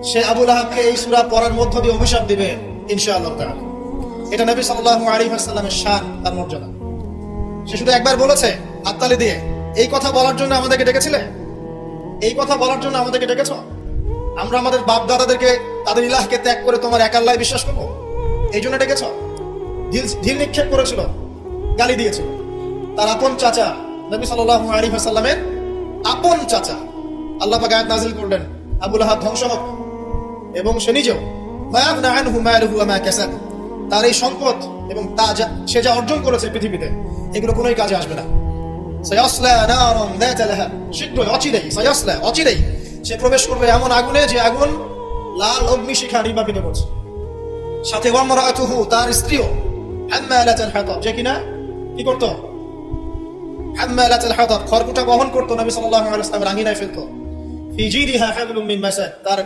সে আবু লাহাবকে এই সূরা পড়ার মধ্য দিয়ে অভিশাপ দিবে ইনশাআল্লাহ তাআলা। এটা নবী সাল্লাল্লাহু আলাইহি ওয়াসাল্লামের শান, তার মর্যাদা। সে শুধু একবার বলেছে হাততালি দিয়ে, এই কথা বলার জন্য আমাদেরকে ডেকেছিলে? এই কথা বলার জন্য আমাদেরকে ডেকেছ? আমরা আমাদের বাপ দাদাদেরকে, তাদের ইলাহকে ত্যাগ করে তোমার এক আল্লাহ বিশ্বাস করবো, এই জন্য ডেকেছ? ঢিল নিক্ষেপ করেছিল, গালি দিয়েছিল। তার আপন চাচা নবী সাল্লাল্লাহু আলাইহি ওয়াসাল্লামের আপন চাচা, আল্লাহ পাক আয়াত নাযিল করলেন আবু লাহাব ধ্বংস হোক, এবং সে নিজেও মা আগনা আনহু মালুহু ওয়া মা কাসাব, তার এই সম্পদ এবং সে যা অর্জন করেছে পৃথিবীতে, এগুলো কোনোই কাজে আসবে না। সায়াসলা নারান যাতা লাহাব, শীঘ্রই অচিরেই সে প্রবেশ করবে এমন আগুনে যে আগুন লাল অগ্নিশিখা নির্বাপিত করছে। সাথে ওয়ামরাতুহু, তার স্ত্রীও, হাম্মালাতুল হাতাব, যে কিনা কি করতো? হাম্মালাতুল হাতাব, খড়কুটা বহন করতো, নবী সাল্লাল্লাহু আলাইহি ওয়াসাল্লামের আঙ্গিনায় ফেলতো। ফি জিদিহা হাবলুম মিন মাসাদ, তার